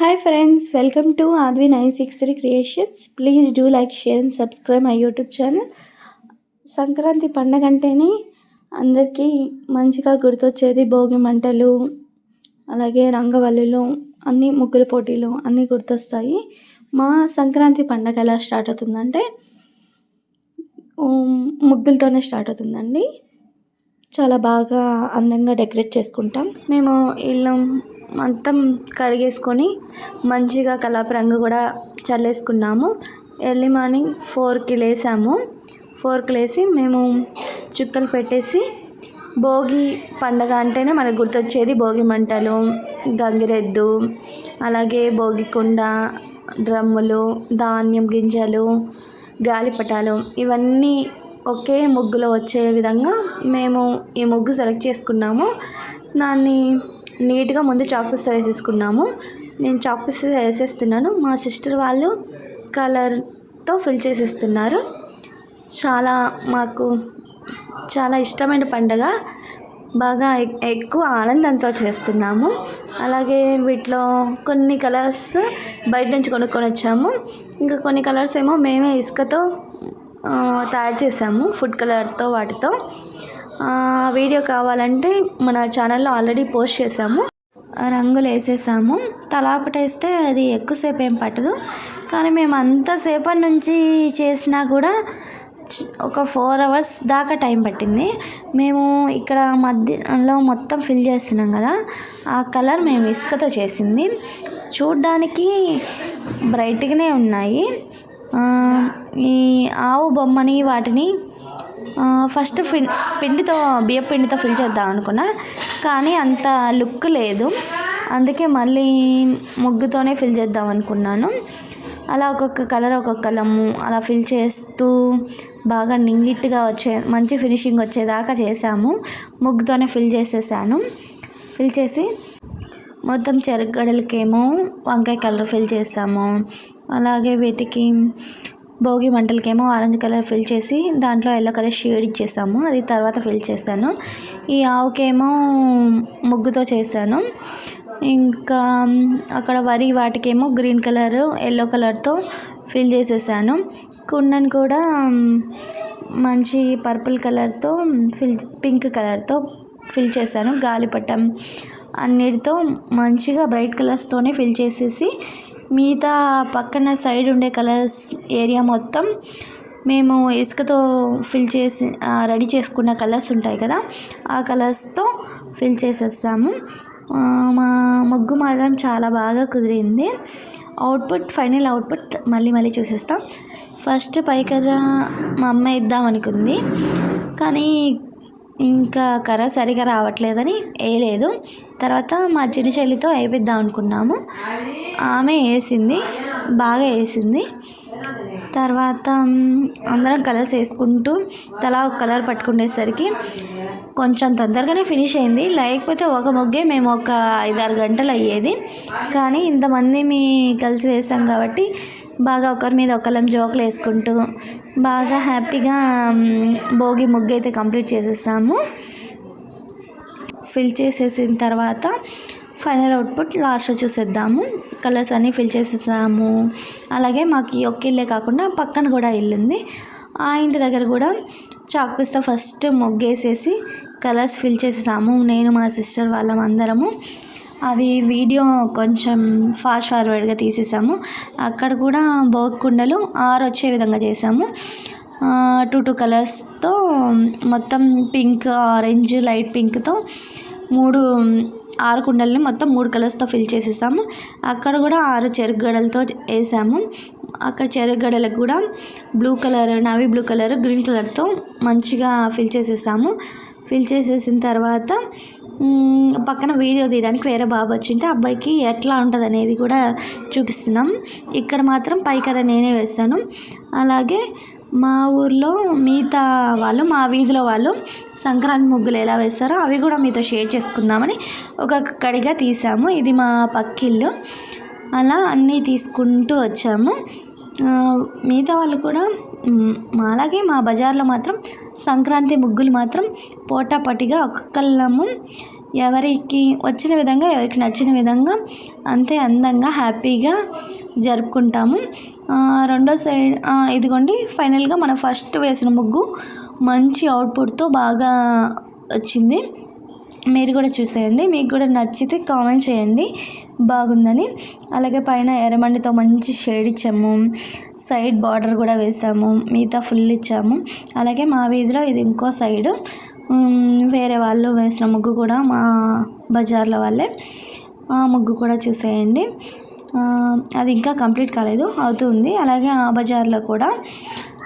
Hi friends, welcome to Advi 963 Creations. Please do like, share and subscribe my YouTube channel. Sankranti పండగ అంటేనే అందరికీ మంచిగా గుర్తొచ్చేది భోగి మంటలు, అలాగే రంగవల్లులు, అన్ని ముగ్గుల పోటీలు అన్నీ గుర్తొస్తాయి. మా సంక్రాంతి పండగ ఎలా స్టార్ట్ అవుతుందంటే ముగ్గులతోనే స్టార్ట్ అవుతుందండి. చాలా బాగా అందంగా డెకరేట్ చేసుకుంటాం. మేము ఇల్లు మొత్తం కడిగేసుకొని మంచిగా కలాపి రంగు కూడా చల్లేసుకున్నాము. ఎర్లీ మార్నింగ్ 4కి లేసాము. 4కి లేసి మేము చుక్కలు పెట్టేసి భోగి పండగ అంటేనే మనకు గుర్తొచ్చేది భోగి మంటలు, గంగిరెద్దు, అలాగే భోగి కుండ, డ్రమ్ములు, ధాన్యం గింజలు, గాలిపటాలు ఇవన్నీ ఒకే ముగ్గులో వచ్చే విధంగా మేము ఈ ముగ్గు సెలెక్ట్ చేసుకున్నాము. దాన్ని నీట్గా ముందు చాక్పీస్ వేసేసుకున్నాము. నేను చాక్పీస్ వేసేస్తున్నాను, మా సిస్టర్ వాళ్ళు కలర్తో ఫిల్ చేసేస్తున్నారు. మాకు చాలా ఇష్టమైన పండుగ, బాగా ఎక్కువ ఆనందంతో చేస్తున్నాము. అలాగే వీటిలో కొన్ని కలర్స్ బయట నుంచి కొనుక్కొని వచ్చాము, ఇంకా కొన్ని కలర్స్ ఏమో మేమే ఇసుకతో తయారు చేసాము, ఫుడ్ కలర్తో వాటితో. వీడియో కావాలంటే మన ఛానల్లో ఆల్రెడీ పోస్ట్ చేసాము. రంగులు వేసేసాము. తలా ఒకటేస్తే అది ఎక్కువసేపు ఏం పట్టదు, కానీ మేము అంతసేపటి నుంచి చేసినా కూడా ఒక 4 hours దాకా టైం పట్టింది. మేము ఇక్కడ మధ్యలో మొత్తం ఫిల్ చేస్తున్నాం కదా, ఆ కలర్ మేము ఇసుకతో చేసింది. చూడ్డానికి బ్రైట్గానే ఉన్నాయి. ఈ ఆవు బొమ్మని వాటిని ఫస్ట్ బియ్యం పిండితో ఫిల్ చేద్దాం అనుకున్నా, కానీ అంత లుక్ లేదు. అందుకే మళ్ళీ ముగ్గుతోనే ఫిల్ చేద్దాం అనుకున్నాను. అలా ఒక్కొక్క కలర్ అలా ఫిల్ చేస్తూ బాగా నీట్గా మంచి ఫినిషింగ్ వచ్చేదాకా చేసాము. ముగ్గుతోనే ఫిల్ చేసేసాను. ఫిల్ చేసి మొత్తం చెరగడలకేమో వంకాయ కలర్ ఫిల్ చేసాము. అలాగే వీటికి భోగి మంటలకేమో ఆరెంజ్ కలర్ ఫిల్ చేసి దాంట్లో ఎల్లో కలర్ షేడ్ ఇచ్చేసాము. అది తర్వాత ఫిల్ చేశాను. ఈ ఆవుకేమో ముగ్గుతో చేశాను. ఇంకా అక్కడ వాటికేమో గ్రీన్ కలర్, ఎల్లో కలర్తో ఫిల్ చేసేసాను. కుండను కూడా మంచి పర్పుల్ కలర్తో పింక్ కలర్తో ఫిల్ చేశాను. గాలిపటం అన్నిటితో మంచిగా బ్రైట్ కలర్స్తోనే ఫిల్ చేసేసి మిగతా పక్కన సైడ్ ఉండే కలర్స్ ఏరియా మొత్తం మేము ఇసుకతో ఫిల్ చేసి రెడీ చేసుకున్న కలర్స్ ఉంటాయి కదా, ఆ కలర్స్తో ఫిల్ చేసేస్తాము. మా ముగ్గు మాత్రం చాలా బాగా కుదిరింది. ఫైనల్ అవుట్పుట్ మళ్ళీ చూసేస్తాం. ఫస్ట్ పైకర్ర మా అమ్మ ఇద్దాం అనుకుంది, కానీ ఇంకా కర్ర సరిగా రావట్లేదని వేయలేదు. తర్వాత మా చిన్న చెల్లితో వేయిద్దాం అనుకున్నాము. ఆమె బాగా వేసింది. తర్వాత అందరం కలర్స్ వేసుకుంటూ తలా ఒక కలర్ పట్టుకునేసరికి కొంచెం తొందరగానే ఫినిష్ అయింది. లేకపోతే ఒక ముగ్గే మేము ఒక 5-6 గంటలు అయ్యేది. కానీ ఇంతమంది కలిసి వేసాం కాబట్టి బాగా ఒకరి మీద ఒకళ్ళం జోకులు వేసుకుంటూ బాగా హ్యాపీగా భోగి ముగ్గు అయితే కంప్లీట్ చేసేసాము. ఫిల్ చేసేసిన తర్వాత ఫైనల్ అవుట్పుట్ లాస్ట్లో చూసేద్దాము. కలర్స్ అన్నీ ఫిల్ చేసేసాము. అలాగే మాకు ఒక్క ఇల్లే కాకుండా పక్కన కూడా ఇల్లు ఉంది. ఆ ఇంటి దగ్గర కూడా చాక్పీస్తో ఫస్ట్ ముగ్గేసేసి కలర్స్ ఫిల్ చేసేసాము. నేను మా సిస్టర్ వాళ్ళం అందరము. అది వీడియో కొంచెం ఫాస్ట్ ఫార్వర్డ్గా తీసేసాము. అక్కడ కూడా భోగి కుండలు 6 వచ్చే విధంగా చేసాము. 2 కలర్స్తో మొత్తం పింక్, ఆరెంజ్, లైట్ పింక్తో 6 కుండలని మొత్తం 3 కలర్స్తో ఫిల్ చేసేసాము. అక్కడ కూడా 6 చెరుగడలతో వేసాము. అక్కడ చెరుగడలకు కూడా blue colour, navy blue colour, green కలర్తో మంచిగా ఫిల్ చేసేసాము. ఫిల్ చేసేసిన తర్వాత పక్కన వీడియో తీయడానికి వేరే బాబు వచ్చింటే అబ్బాయికి ఎట్లా ఉంటుంది అనేది కూడా చూపిస్తున్నాం. ఇక్కడ మాత్రం పైకర్ర నేనే వేస్తాను. అలాగే మా ఊర్లో మిగతా వాళ్ళు, మా వీధిలో వాళ్ళు సంక్రాంతి ముగ్గులు ఎలా వేస్తారో అవి కూడా మీతో షేర్ చేసుకుందామని ఒక్కొక్కడిగా తీసాము. ఇది మా పక్కిల్లు. అలా అన్నీ తీసుకుంటూ వచ్చాము. మిగతా వాళ్ళు కూడా అలాగే మా బజార్లో మాత్రం సంక్రాంతి ముగ్గులు మాత్రం పోటాపోటీగా ఒక్కొక్కళ్ళము ఎవరికి వచ్చిన విధంగా, ఎవరికి నచ్చిన విధంగా అంతే అందంగా హ్యాపీగా జరుపుకుంటాము. రెండో సైడ్ ఇదిగోండి ఫైనల్గా మనం ఫస్ట్ వేసిన ముగ్గు మంచి అవుట్పుట్తో బాగా వచ్చింది. మీరు కూడా చూసేయండి, మీకు కూడా నచ్చితే కామెంట్ చేయండి బాగుందని. అలాగే పైన ఎర్రమన్నితో మంచి షేడ్ ఇచ్చాము, సైడ్ బార్డర్ కూడా వేసాము, మిగతా ఫుల్ ఇచ్చాము. అలాగే మా వీధిలో ఇది ఇంకో సైడు వేరే వాళ్ళు వేసిన ముగ్గు కూడా మా బజార్లో వాళ్ళే, ఆ ముగ్గు కూడా చూసేయండి. అది ఇంకా కంప్లీట్ కాలేదు, అవుతుంది. అలాగే ఆ బజార్లో కూడా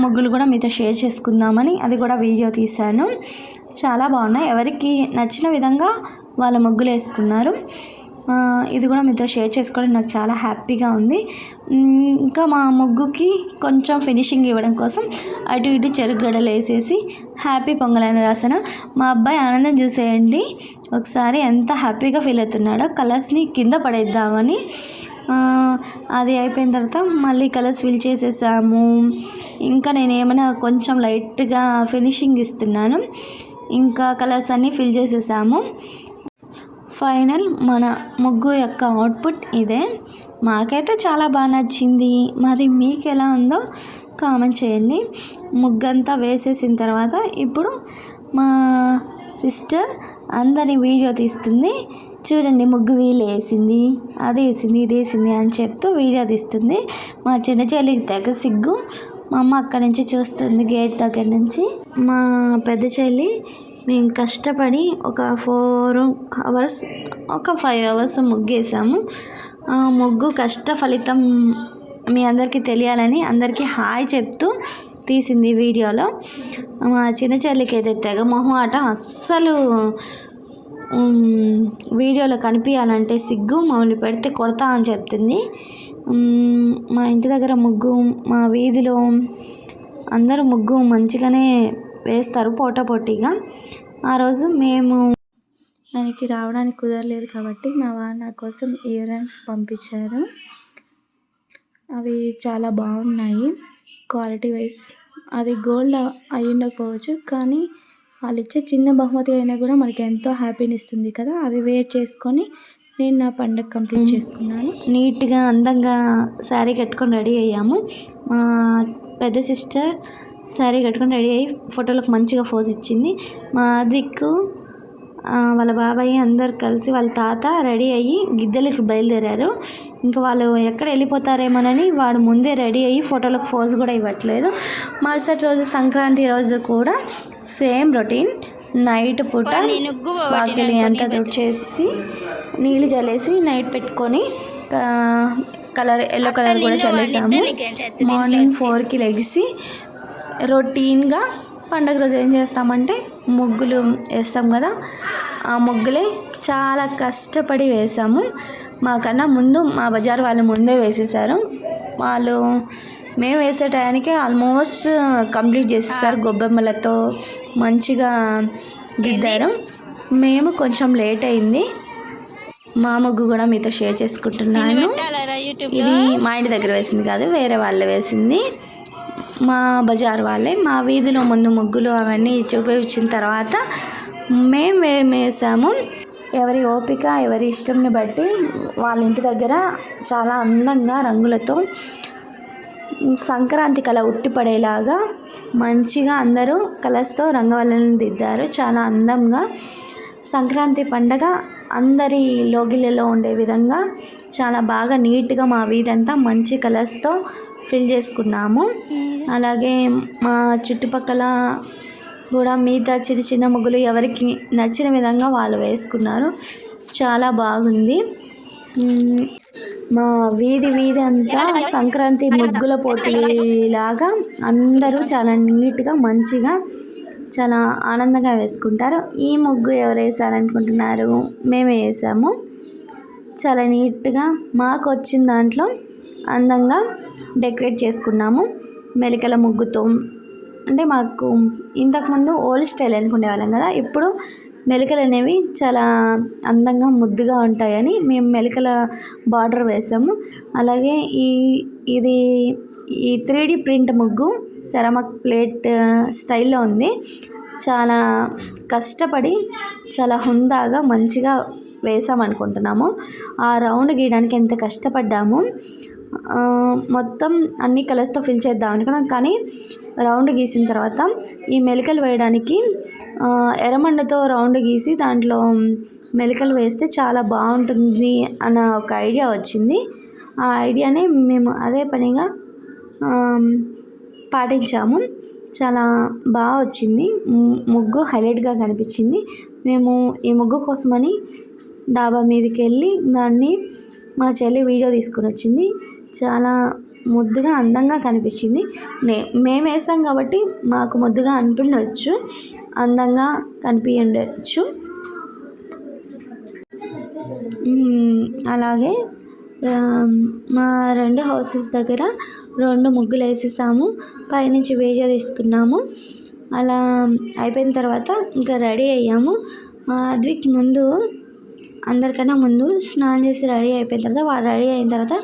ముగ్గులు కూడా మీతో షేర్ చేసుకుందామని అది కూడా వీడియో తీశాను. చాలా బాగున్నాయి, ఎవరికి నచ్చిన విధంగా వాళ్ళ ముగ్గులు వేసుకున్నారు. ఇది కూడా మీతో షేర్ చేసుకోవడం నాకు చాలా హ్యాపీగా ఉంది. ఇంకా మా ముగ్గుకి కొంచెం ఫినిషింగ్ ఇవ్వడం కోసం అటు ఇటు చెరుకు గడలు వేసేసి హ్యాపీ పొంగల్ అని రాసాను. మా అబ్బాయి ఆనందం చూసేయండి ఒకసారి, ఎంత హ్యాపీగా ఫీల్ అవుతున్నాడో. కలర్స్ని కింద పడేద్దామని అది అయిపోయిన తర్వాత మళ్ళీ కలర్స్ ఫిల్ చేసేసాము. ఇంకా నేను ఏమైనా కొంచెం లైట్గా ఫినిషింగ్ ఇస్తున్నాను. ఇంకా కలర్స్ అన్నీ ఫిల్ చేసేసాము. ఫైనల్ మన ముగ్గు యొక్క అవుట్పుట్ ఇదే. మాకైతే చాలా బాగా నచ్చింది. మరి మీకు ఎలా ఉందో కామెంట్ చేయండి. ముగ్గంతా వేసేసిన తర్వాత ఇప్పుడు మా సిస్టర్ అందరి వీడియో తీస్తుంది. చూడండి, ముగ్గు వీలు వేసింది, అది వేసింది, ఇది వేసింది అని చెప్తూ వీడియో తీస్తుంది. మా చిన్న చెల్లికి తెగ సిగ్గు. మా అమ్మ అక్కడి నుంచి చూస్తుంది, గేట్ దగ్గర నుంచి. మా పెద్ద చెల్లి మేము కష్టపడి ఒక 4 hours, ఒక 5 hours ముగ్గేసాము. ముగ్గు కష్ట ఫలితం మీ అందరికీ తెలియాలని అందరికీ హాయ్ చెప్తూ తీసింది వీడియోలో. మా చిన్న చెల్లికి అయితే తెగ మొహమాటం, అస్సలు వీడియోలో కనిపించాలంటే సిగ్గు, మమ్మల్ని పెడితే కొడతా అని చెప్తుంది. మా ఇంటి దగ్గర ముగ్గు, మా వీధిలో అందరూ ముగ్గు మంచిగానే వేస్తారు పోటాపోటీగా. ఆ రోజు మేము ఆయనకి రావడానికి కుదరలేదు కాబట్టి మా వారు నా కోసం ఇయర్ రింగ్స్ పంపించారు. అవి చాలా బాగున్నాయి క్వాలిటీ వైజ్. అది గోల్డ్ అయి ఉండకపోవచ్చు, కానీ వాళ్ళు ఇచ్చే చిన్న బహుమతి అయినా కూడా మనకి ఎంతో హ్యాపీని ఇస్తుంది కదా. అవి వేర్ చేసుకొని నేను నా పండగ కంప్లీట్ చేసుకున్నాను. నీట్గా అందంగా శారీ కట్టుకొని రెడీ అయ్యాము. మా పెద్ద సిస్టర్ శారీ కట్టుకొని రెడీ అయ్యి ఫోటోలకు మంచిగా పోజ్ ఇచ్చింది. మా దిక్కు వాళ్ళ బాబాయ్ అందరు కలిసి వాళ్ళ తాత రెడీ అయ్యి గిద్దెలకు బయలుదేరారు. ఇంకా వాళ్ళు ఎక్కడ వెళ్ళిపోతారేమోనని వాడు ముందే రెడీ అయ్యి ఫోటోలకు పోజ్ కూడా ఇవ్వట్లేదు. మరుసటి రోజు సంక్రాంతి రోజు కూడా సేమ్ రొటీన్. నైట్ పూట వాకిలి అంతా తుడిచేసి నీళ్ళు చల్లేసి నైట్ పెట్టుకొని కలర్ ఎల్లో కలర్ కూడా చల్లేసాము. మార్నింగ్ 4కి లెగిసి రొటీన్గా పండగ రోజు ఏం చేస్తామంటే ముగ్గులు వేస్తాం కదా, ఆ ముగ్గులే చాలా కష్టపడి వేసాము. మాకన్నా ముందు మా బజార్ వాళ్ళు ముందే వేసేసారు. వాళ్ళు మేము వేసే టయానికి ఆల్మోస్ట్ కంప్లీట్ చేసేసారు. గొబ్బెమ్మలతో మంచిగా దిద్దారు. మేము కొంచెం లేట్ అయింది. మా ముగ్గు కూడా మీతో షేర్ చేసుకుంటున్నాను. ఇది మా ఇంటి దగ్గర వేసింది కాదు, వేరే వాళ్ళు వేసింది, మా బజార్ వాళ్ళే. మా వీధిలో ముందు ముగ్గులు అవన్నీ చూపించిన తర్వాత మేము వేసాము. ఎవరి ఓపిక, ఎవరి ఇష్టంని బట్టి వాళ్ళ ఇంటి దగ్గర చాలా అందంగా రంగులతో సంక్రాంతి కళ ఉట్టిపడేలాగా మంచిగా అందరూ కలర్స్తో రంగవల్లులను దిద్దారు. చాలా అందంగా సంక్రాంతి పండగ అందరి లోగిళ్ళలో ఉండే విధంగా చాలా బాగా నీట్గా మా వీధంతా మంచి కలర్స్తో ఫిల్ చేసుకున్నాము. అలాగే మా చుట్టుపక్కల కూడా మిగతా చిన్న చిన్న ముగ్గులు ఎవరికి నచ్చిన విధంగా వాళ్ళు వేసుకున్నారు. చాలా బాగుంది. మా వీధి అంతా సంక్రాంతి ముగ్గుల పోటీలాగా అందరూ చాలా నీట్గా మంచిగా చాలా ఆనందంగా వేసుకుంటారు. ఈ ముగ్గు ఎవరు వేసారనుకుంటున్నారు? మేమే వేసాము. చాలా నీట్గా మాకు వచ్చిన దాంట్లో అందంగా డెకరేట్ చేసుకున్నాము మెలికల ముగ్గుతో. అంటే మాకు ఇంతకుముందు ఓల్డ్ స్టైల్ అనుకునే వాళ్ళం కదా, ఇప్పుడు మెలికలు అనేవి చాలా అందంగా ముద్దుగా ఉంటాయని మేము మెలికల బార్డర్ వేసాము. అలాగే ఇది ఈ 3D ప్రింట్ ముగ్గు సెరామిక్ ప్లేట్ స్టైల్లో ఉంది. చాలా కష్టపడి చాలా హుందాగా మంచిగా వేసామనుకుంటున్నాము. ఆ రౌండ్ గీయడానికి ఎంత కష్టపడ్డాము. మొత్తం అన్ని కలర్స్తో ఫిల్ చేద్దాం అనుకున్నాం, కానీ రౌండ్ గీసిన తర్వాత ఈ మెలికలు వేయడానికి ఎర్రమండతో రౌండ్ గీసి దాంట్లో మెలికలు వేస్తే చాలా బాగుంటుంది అన్న ఒక ఐడియా వచ్చింది. ఆ ఐడియాని మేము అదే పనిగా పాటించాము. చాలా బాగా వచ్చింది, ముగ్గు హైలైట్గా కనిపించింది. మేము ఈ ముగ్గు కోసమని డాబా మీదకి వెళ్ళి దాన్ని మా చెల్లి వీడియో తీసుకుని వచ్చింది. చాలా ముద్దుగా అందంగా కనిపించింది. మేము వేసాం కాబట్టి మాకు ముద్దుగా అనిపించవచ్చు, అందంగా కనిపించవచ్చు. అలాగే మా 2 హౌసెస్ దగ్గర 2 ముగ్గులు వేసేసాము. పైనుంచి వీడియో తీసుకున్నాము. అలా అయిపోయిన తర్వాత ఇంకా రెడీ అయ్యాము. అద్విక్ అందరికన్నా ముందు స్నానం చేసి రెడీ అయిపోయిన తర్వాత వాడు రెడీ అయిన తర్వాత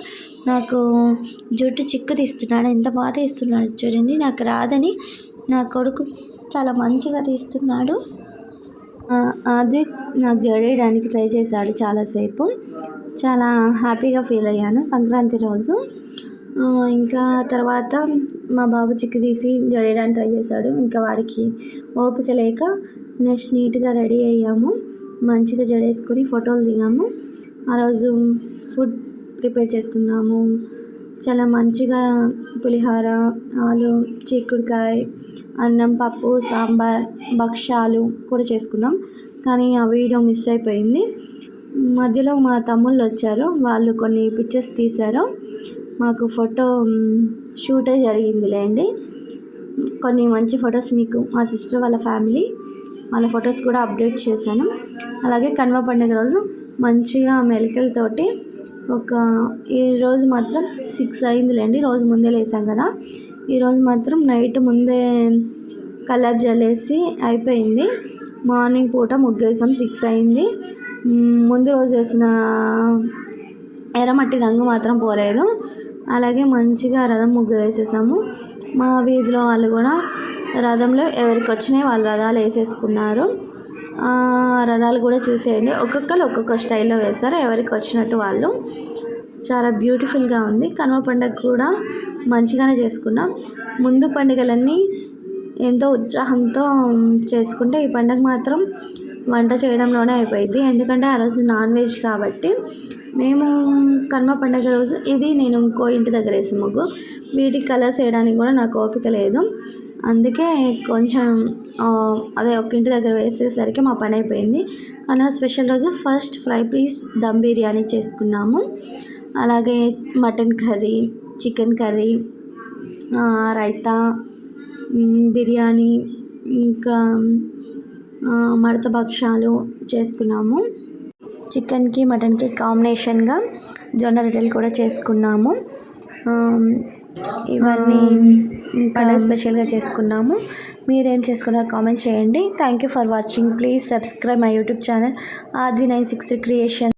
నాకు జుట్టు చిక్కు తీస్తున్నాడు. ఎంత బాగా తీస్తున్నాడు చూడండి. నాకు రాదని నా కొడుకు చాలా మంచిగా తీస్తున్నాడు. అద్విక్ నాకు జడేయడానికి ట్రై చేశాడు చాలాసేపు. చాలా హ్యాపీగా ఫీల్ అయ్యాను సంక్రాంతి రోజు. ఇంకా తర్వాత మా బాబు చిక్కు తీసి జడేయడానికి ట్రై చేశాడు. ఇంకా వాడికి ఓపిక లేక నెక్స్ట్ నీట్గా రెడీ అయ్యాము. మంచిగా జడేసుకొని ఫోటోలు దిగాము. ఆ రోజు ఫుడ్ ప్రిపేర్ చేసుకున్నాము. చాలా మంచిగా పులిహోర, ఆలు, చిక్కుడుకాయ, అన్నం, పప్పు, సాంబార్, భక్షాలు కూడా చేసుకున్నాం. కానీ ఆ వీడియో మిస్ అయిపోయింది. మధ్యలో మా తమ్ముళ్ళు వచ్చారు. వాళ్ళు కొన్ని పిక్చర్స్ తీశారు. మాకు ఫోటో షూటే జరిగిందిలేండి. కొన్ని మంచి ఫొటోస్ మీకు మా సిస్టర్ వాళ్ళ ఫ్యామిలీ వాళ్ళ ఫొటోస్ కూడా అప్డేట్ చేశాను. అలాగే కనుమ పండుగ రోజు మంచిగా మెలికలతోటి ఈరోజు మాత్రం 6 అయిందిలేండి. రోజు ముందే లేసాం కదా. ఈరోజు మాత్రం నైట్ ముందే కల్లాపు జల్లేసి అయిపోయింది. మార్నింగ్ పూట ముగ్గేసాం. 6 అయింది. ముందు రోజు వేసిన ఎర్రమట్టి రంగు మాత్రం పోలేదు. అలాగే మంచిగా రథం ముగ్గు వేసేసాము. మా వీధిలో వాళ్ళు కూడా రథంలో ఎవరికి వచ్చినాయి వాళ్ళు రథాలు వేసేసుకున్నారు. రథాలు కూడా చూసేయండి. ఒక్కొక్కరు ఒక్కొక్క స్టైల్లో వేశారు, ఎవరికి వచ్చినట్టు వాళ్ళు. చాలా బ్యూటిఫుల్గా ఉంది. కనుమ పండుగ కూడా మంచిగానే చేసుకున్నాం. ముందు పండుగలన్నీ ఎంతో ఉత్సాహంతో చేసుకుంటే ఈ పండుగ మాత్రం వంట చేయడంలోనే అయిపోయింది. ఎందుకంటే ఆ రోజు నాన్ వెజ్ కాబట్టి. మేము కనుమ పండుగ రోజు నేను ఇంకో ఇంటి దగ్గర వేసే ముగ్గు. వీటికి కలర్స్ వేయడానికి కూడా నాకు ఓపిక లేదు. అందుకే కొంచెం ఒక ఇంటి దగ్గర వేసేసరికి మా పని అయిపోయింది. కనుమ స్పెషల్ రోజు first fry piece dum biryani చేసుకున్నాము. అలాగే mutton curry, chicken curry, raita, biryani, ఇంకా మడత భక్షాలు చేసుకున్నాము. చికెన్కి మటన్కి కాంబినేషన్గా జొన్న రొట్టెలు కూడా చేసుకున్నాము. ఇవన్నీ పండుగ స్పెషల్గా చేసుకున్నాము. మీరేం చేసుకున్నారో కామెంట్ చేయండి. Thank you for watching. Please subscribe my YouTube channel Aadvi 963 creation.